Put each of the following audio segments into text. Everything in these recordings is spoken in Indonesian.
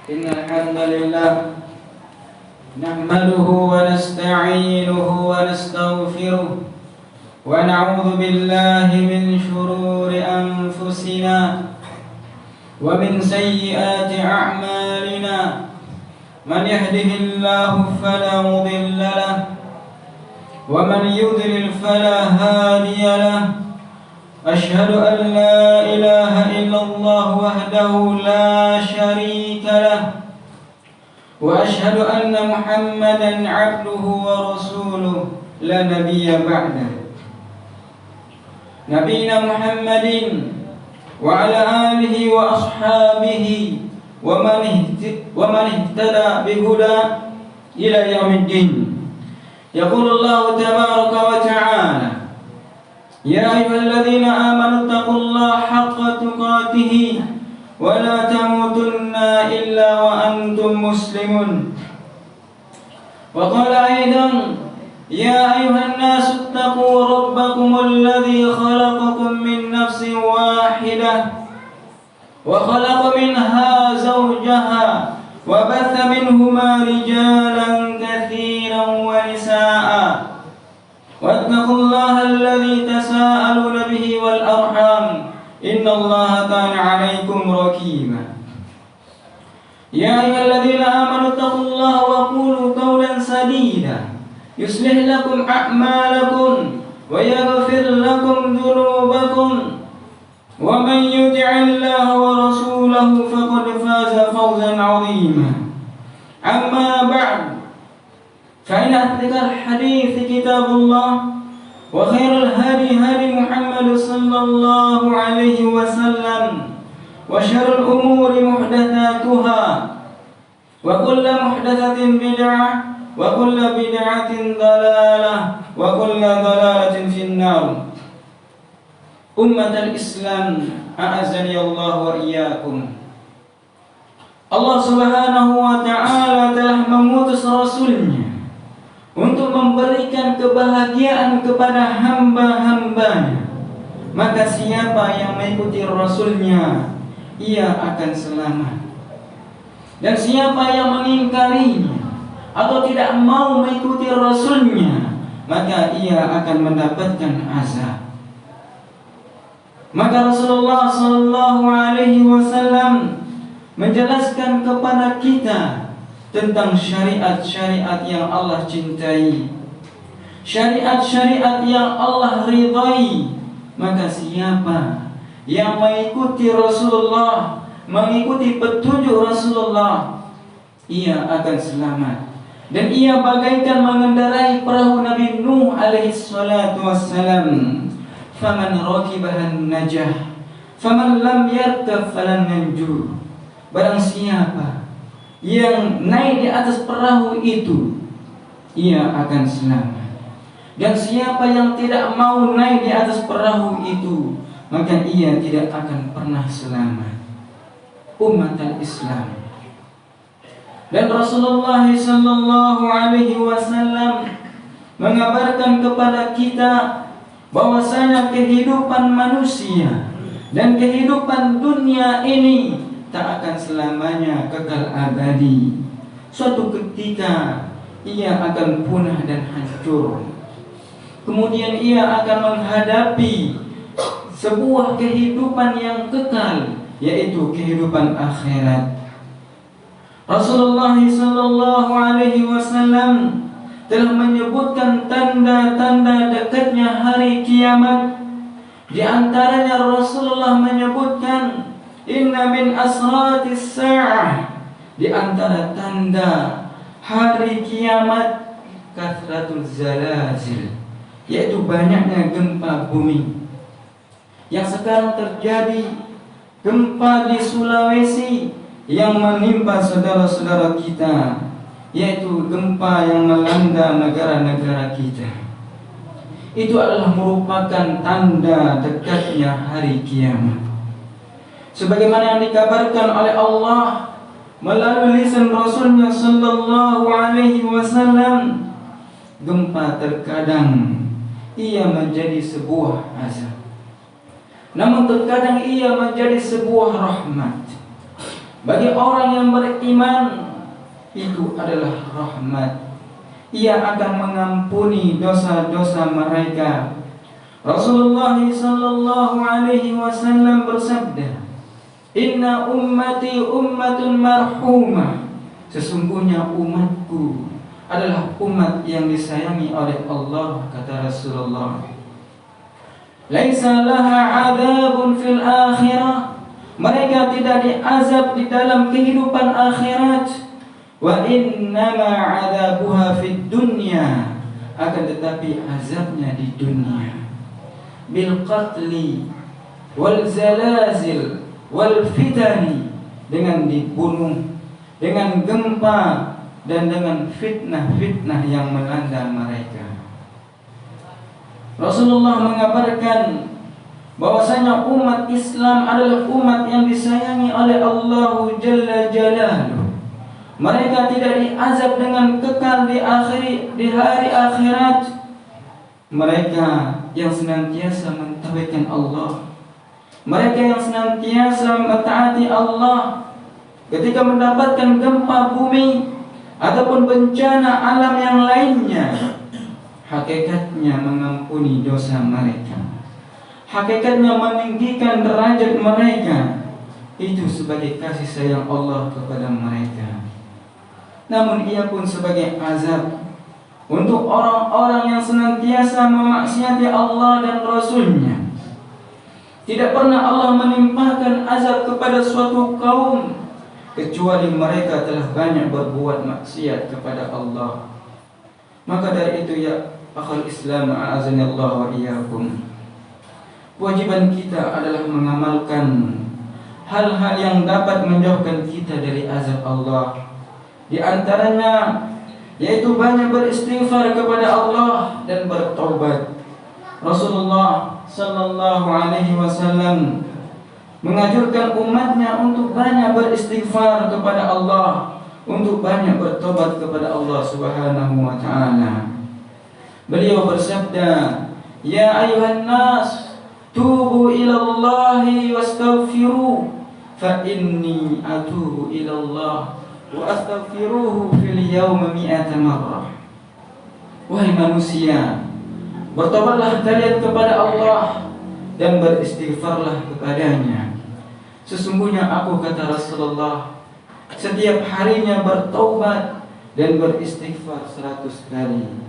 إن الحمد لله نحمده ونستعينه ونستغفره ونعوذ بالله من شرور أنفسنا ومن سيئات أعمالنا من يهده الله فلا مضل له ومن يضلل فلا هادي له أشهد أن لا إله إلا الله وحده لا شريك له وأشهد أن محمدا عبده ورسوله لا نبي بعده نبينا محمد وعلى آله وأصحابه ومن اهتدى بهدى إلى يوم الدين. يقول الله تبارك وتعالى: يا أيها الذين آمنوا اتقوا الله حق تقاته ولا تموتن إلا وأنتم مسلمون. وقال أيضا: يا أيها الناس اتقوا ربكم الذي خلقكم من نفس واحدة وخلق منها زوجها وبث منهما رجالا كثيرا ونساء واتقوا الله الذي تساءلون به والأرحام إن الله كان عليكم رقيبا. يا أيها الذين آمنوا اتقوا الله وقولوا قولا سديدا يصلح لكم أعمالكم ويغفر لكم ذنوبكم ومن يطع الله ورسوله فقد فاز فوزا عظيما. أما بعد، فإن أصدق الحديث كتاب الله وخير الهدي هدي محمد صلى الله عليه وسلم وشر الأمور محدثاتها وكل محدثة بدعة وكل بدعة ضلالة وكل ضلالة في النار. أمة الإسلام أعزني الله وإياكم. Allah Subhanahu wa Ta'ala telah mengutus Rasulnya untuk memberikan kebahagiaan kepada hamba-hambanya. Maka siapa yang mengikuti Rasulnya, ia akan selamat. Dan siapa yang mengingkarinya atau tidak mau mengikuti Rasulnya, maka ia akan mendapatkan azab. Maka Rasulullah Sallallahu Alaihi Wasallam menjelaskan kepada kita tentang syariat-syariat yang Allah cintai, syariat-syariat yang Allah ridai. Maka siapa yang mengikuti Rasulullah, mengikuti petunjuk Rasulullah, ia akan selamat. Dan ia bagaikan mengendarai perahu Nabi Nuh alaihi salatu wassalam. Faman rakibahan najah, faman lam yarkab falan nanjuh. Barang siapa yang naik di atas perahu itu, ia akan selamat. Dan siapa yang tidak mau naik di atas perahu itu, maka ia tidak akan pernah selamat. Umat Islam. Dan Rasulullah sallallahu alaihi wasallam mengabarkan kepada kita bahwasanya kehidupan manusia dan kehidupan dunia ini tak akan selamanya kekal abadi. Suatu ketika ia akan punah dan hancur. Kemudian ia akan menghadapi sebuah kehidupan yang kekal, yaitu kehidupan akhirat. Rasulullah sallallahu alaihi wasallam telah menyebutkan tanda-tanda dekatnya hari kiamat. Di antaranya Rasulullah menyebutkan, inna min asratis sa'ah, di antara tanda hari kiamat, kathratul zalazil, yaitu banyaknya gempa bumi. Yang sekarang terjadi gempa di Sulawesi yang menimpa saudara-saudara kita, yaitu gempa yang melanda negara-negara kita. Itu adalah merupakan tanda dekatnya hari kiamat. Sebagaimana yang dikabarkan oleh Allah melalui lisan Rasulnya sallallahu alaihi wasallam, gempa terkadang ia menjadi sebuah azab, namun terkadang ia menjadi sebuah rahmat. bagi orang yang beriman itu adalah rahmat. Ia akan mengampuni dosa-dosa mereka. Rasulullah sallallahu alaihi wasallam bersabda, "Inna ummati ummatun marhumah." Sesungguhnya umatku adalah umat yang disayangi oleh Allah, kata Rasulullah. "Laisa laha 'adzabun fil akhirah." Mereka tidak diazab di dalam kehidupan akhirat. Wa innama 'adzabuha fid dunya. Akan tetapi azabnya di dunia. Bil qatli wal zalazil wal fitani, dengan dibunuh, dengan gempa, dan dengan fitnah-fitnah yang melanda mereka. Rasulullah mengabarkan bahwasanya umat Islam adalah umat yang disayangi oleh Allah Jalla Jalaluhu. Mereka tidak diazab dengan kekal di hari akhirat. Mereka yang senantiasa mentauhidkan Allah, mereka yang senantiasa mentaati Allah, ketika mendapatkan gempa bumi ataupun bencana alam yang lainnya, hakikatnya mengampuni dosa mereka, hakikatnya meninggikan derajat mereka. Itu sebagai kasih sayang Allah kepada mereka. Namun ia pun sebagai azab untuk orang-orang yang senantiasa memaksiati Allah dan Rasul-Nya. Tidak pernah Allah menimpakan azab kepada suatu kaum kecuali mereka telah banyak berbuat maksiat kepada Allah. Maka dari itu ya akhal Islam, a'azanillahu wa iyyakum, kewajiban kita adalah mengamalkan hal-hal yang dapat menjauhkan kita dari azab Allah. Di antaranya yaitu banyak beristighfar kepada Allah dan bertaubat. Rasulullah sallallahu alaihi wasallam menganjurkan umatnya untuk banyak beristighfar kepada Allah, untuk banyak bertobat kepada Allah Subhanahu wa taala. Beliau bersabda, "Ya ayuhan nas, tubu ila Allahi wastaghfiru, fa inni atubu ila Allah wa astaghfiruhu fil yawmi mi'ata marrah." Wahai manusia, bertobatlah kalian kepada Allah dan beristighfarlah kepadanya. Sesungguhnya aku, kata Rasulullah, setiap harinya bertaubat dan beristighfar 100 kali.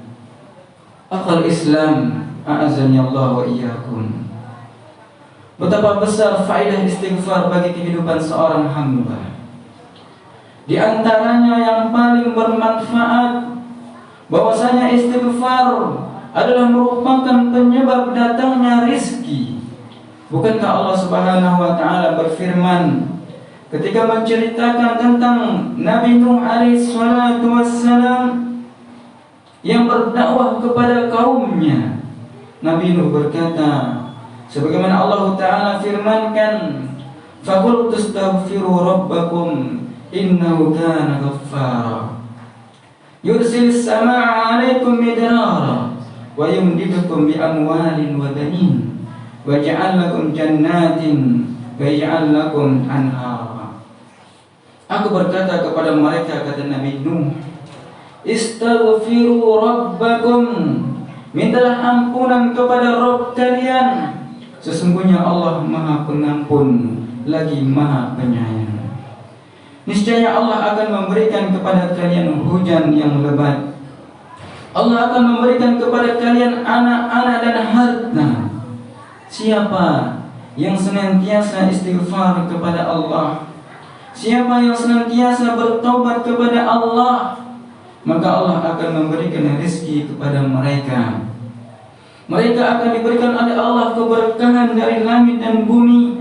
Akal Islam, a'azani Allah wa iyyakum. Betapa besar faedah istighfar bagi kehidupan seorang hamba. Di antaranya yang paling bermanfaat, bahwasanya istighfar adalah merupakan penyebab datangnya rizki. Bukankah Allah Subhanahu wa taala berfirman ketika menceritakan tentang Nabi Nuh alaihi salatu wassalam yang berdakwah kepada kaumnya. Nabi Nuh berkata, sebagaimana Allah taala firmankan, "Faqul tastaghfiru rabbakum innahu kana ghaffara yursilis samaa'a 'alaikum midrara wa yumdidukum bi amwalin wa banin wa ja'al lakum jannatin wa yaj'al lakum anhara." Aku berkata kepada mereka, kata Nabi Nuh, "Istaghfiru rabbakum." Mintalah ampunan kepada Rabb kalian. Sesungguhnya Allah Maha Pengampun lagi Maha Penyayang. Niscaya Allah akan memberikan kepada kalian hujan yang lebat. Allah akan memberikan kepada kalian anak-anak dan harta. Siapa yang senantiasa istighfar kepada Allah, siapa yang senantiasa bertobat kepada Allah, maka Allah akan memberikan rezeki kepada mereka. Mereka akan diberikan oleh Allah keberkahan dari langit dan bumi.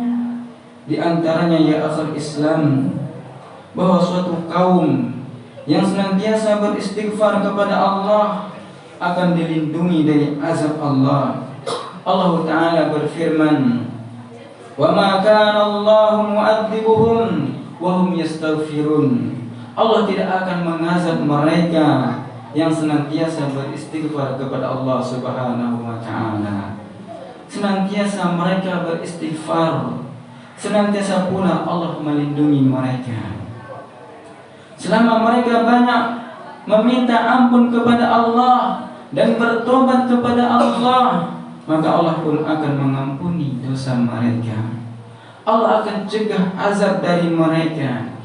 Di antaranya ya akhir Islam, bahwa suatu kaum yang senantiasa beristighfar kepada Allah akan dilindungi dari azab Allah. Allah Ta'ala berfirman, "Wa ma kana Allahu mu'adzibuhum wa hum yastaghfirun." Allah tidak akan mengazab mereka yang senantiasa beristighfar kepada Allah Subhanahu wa taala. Senantiasa mereka beristighfar, senantiasa pula Allah melindungi mereka. Selama mereka banyak meminta ampun kepada Allah dan bertobat kepada Allah, maka Allah pun akan mengampuni dosa mereka. Allah akan cegah azab dari mereka.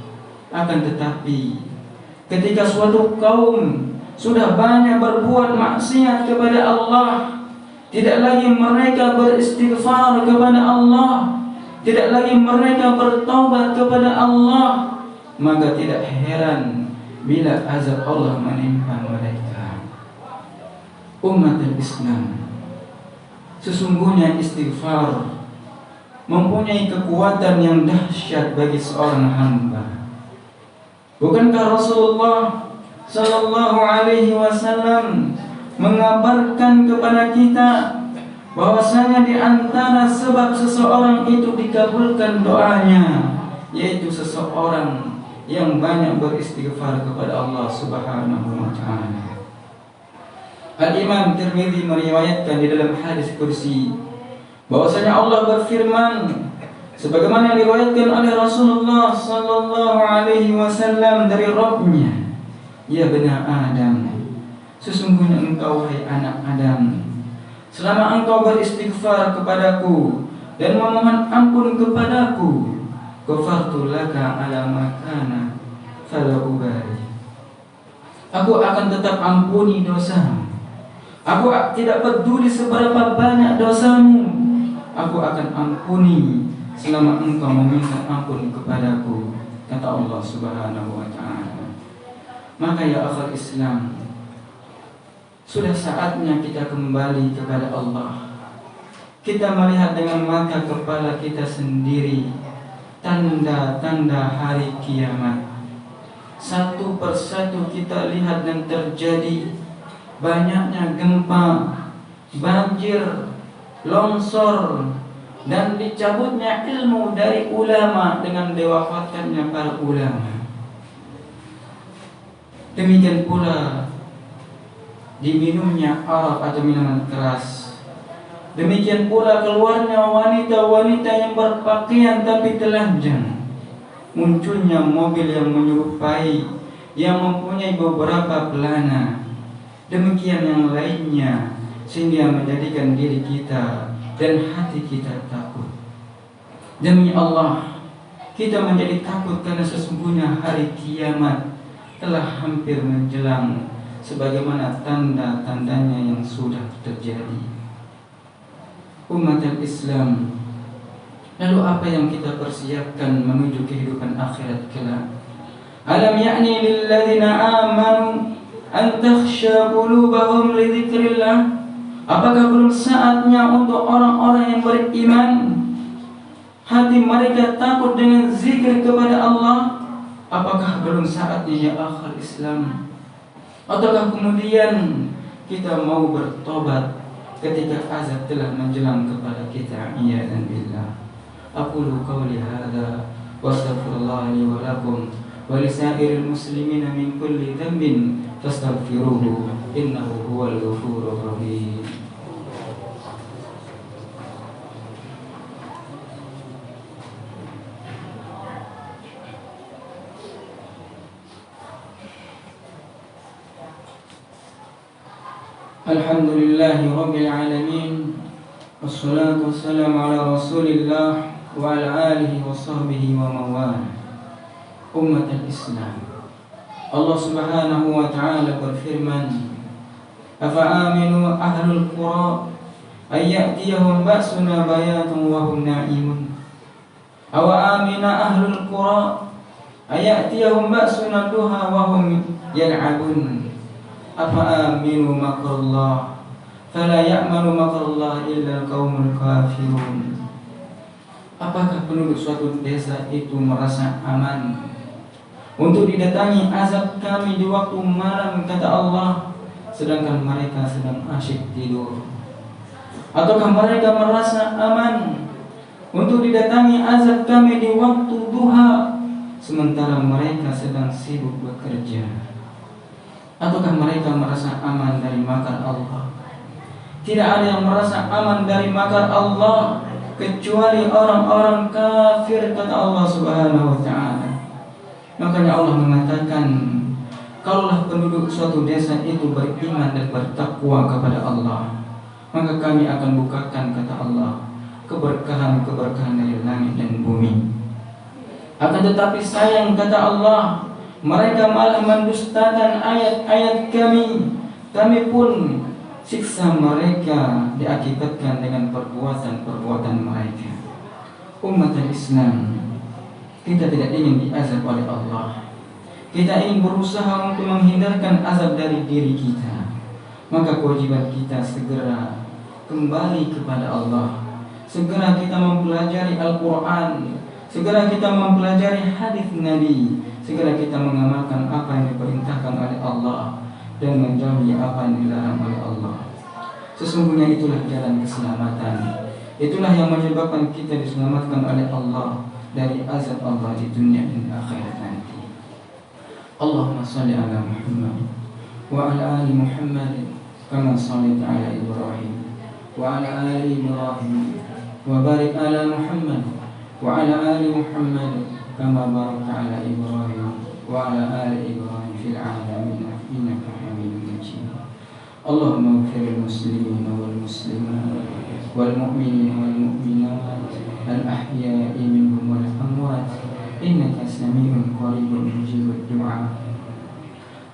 Akan tetapi ketika suatu kaum sudah banyak berbuat maksiat kepada Allah, tidak lagi mereka beristighfar kepada Allah, tidak lagi mereka bertaubat kepada Allah, maka tidak heran bila azab Allah menimpa mereka. Umat Islam, sesungguhnya istighfar mempunyai kekuatan yang dahsyat bagi seorang hamba. Bukankah Rasulullah sallallahu alaihi wasallam mengabarkan kepada kita bahwasanya di antara sebab seseorang itu dikabulkan doanya, yaitu seseorang yang banyak beristighfar kepada Allah Subhanahu wa taala. Al-Imam Tirmidzi meriwayatkan di dalam hadis kursi bahwasanya Allah berfirman sebagaimana yang diriwayatkan oleh Rasulullah sallallahu alaihi wasallam dari Rabbnya, "Ya bani Adam, sesungguhnya engkau wahai anak Adam, selama engkau beristighfar kepadaku dan memohon ampun kepadaku, ghafartu laka ala ma kana fala ubali." Aku akan tetap ampuni dosamu. Aku tidak peduli seberapa banyak dosamu. Aku akan ampuni selama engkau meminta ampun kepadaku, kata Allah Subhanahu wa taala. Maka ya akhal Islam, sudah saatnya kita kembali kepada Allah. Kita melihat dengan mata kepala kita sendiri tanda-tanda hari kiamat. Satu persatu kita lihat dan terjadi banyaknya gempa, banjir, longsor, dan dicabutnya ilmu dari ulama dengan diwafatkannya para ulama. Demikian pula diminumnya arak atau minuman keras. Demikian pula keluarnya wanita-wanita yang berpakaian tapi telanjang. Munculnya mobil yang menyerupai, yang mempunyai beberapa pelana. Demikian yang lainnya, sehingga menjadikan diri kita dan hati kita takut. Demi Allah, kita menjadi takut karena sesungguhnya hari kiamat telah hampir menjelang, sebagaimana tanda-tandanya yang sudah terjadi. Umat Islam, lalu apa yang kita persiapkan menuju kehidupan akhirat kelak? Alam ya'ni lilladzina amanu an takhsha qulubahum li dzikrillah? Apakah belum saatnya untuk orang-orang yang beriman hati mereka takut dengan zikir kepada Allah? Apakah belum saatnya ya akhal Islam? Ataukah kemudian kita mau bertobat ketika azab telah menjelang kepada kita? Iya dan billah. Aqulu qawli hadza wa astaghfirullah li wa lakum wa lisairil muslimina min kulli dhanbin fastaghfiruhu innahu huwal ghafurur rahim. Alhamdulillahi Rabbil Alamin, wassalatu wassalamu ala Rasulillah wa ala alihi wa sahbihi wa mawala. Umat Islam, Allah Subhanahu wa ta'ala berfirman, "Afa aminu ahlul qura ay ya'tiyahum ba'suna bayatun wa hum na'imun." Awa amina ahlul qura ay ya'tiyahum ba'suna duha wa hum yal'abun. Afa aminu makrullah fala ya'manu makrullah illa qaumul kafirun. Apakah penduduk suatu desa itu merasa aman untuk didatangi azab kami di waktu malam, kata Allah, sedangkan mereka sedang asyik tidur? Ataukah mereka merasa aman untuk didatangi azab kami di waktu duha, sementara mereka sedang sibuk bekerja? Ataukah mereka merasa aman dari makar Allah? Tidak ada yang merasa aman dari makar Allah kecuali orang-orang kafir, kata Allah Subhanahu wa taala. Makanya Allah mengatakan, kalaulah penduduk suatu desa itu beriman dan bertakwa kepada Allah, maka kami akan bukakan, kata Allah, keberkahan-keberkahan dari langit dan bumi. Akan tetapi sayang, kata Allah, mereka malah mendustakan ayat-ayat kami. Kami pun siksa mereka diakibatkan dengan perbuatan-perbuatan mereka. Umat Islam, kita tidak ingin diazab oleh Allah. Kita ingin berusaha untuk menghindarkan azab dari diri kita. Maka kewajiban kita segera kembali kepada Allah. Segera kita mempelajari Al-Quran. Segera kita mempelajari hadis Nabi. Segera kita mengamalkan apa yang diperintahkan oleh Allah dan menjauhi apa yang dilarang oleh Allah. Sesungguhnya itulah jalan keselamatan. Itulah yang menyebabkan kita diselamatkan oleh Allah dari azab Allah di dunia dan akhirat nanti. Allahumma salli ala Muhammad wa ala ali Muhammad kama shallaita ala Ibrahim wa ala ali Ibrahim wa barik ala Muhammad wa ala ali Muhammad kama barakta ala Ibrahim wa ala ali Ibrahim fil alamin innaka Hamidum Majid. Allahumma ighfir lil muslimin wal muslimat wal mu'minin wal mu'minat al ahya'i minhum wal amwat innaka sami'un qaribun mujibud du'a.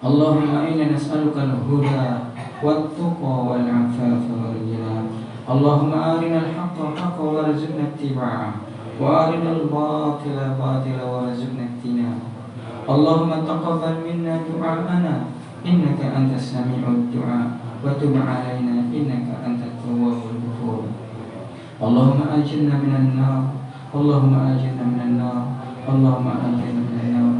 Allahumma inna nas'aluka al-huda wat-tuqa wal 'afafa wal ghina. Allahumma arina al-haqqa haqqan warzuqna ittiba'ah wa arina al-batila batila warzuqna ijtinabah. Allahumma taqabbal minna du'a'ana innaka antas sami'ud du'a wa tub 'alaina innaka antat tawwabul ghafur. Allahumma ajirna minan nar. Allahumma ajirna minan nar. Allahumma ajirna minan nar.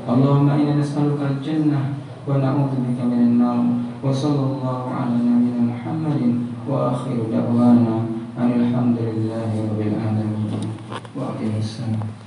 Allahumma inna nas'aluka al-jannah wa na'udzubika minan nar. Wa sallallahu ala nabiyyina Muhammadin wa akhiru da'wana alhamdulillahi rabbil alamin. Wa aqimissalam.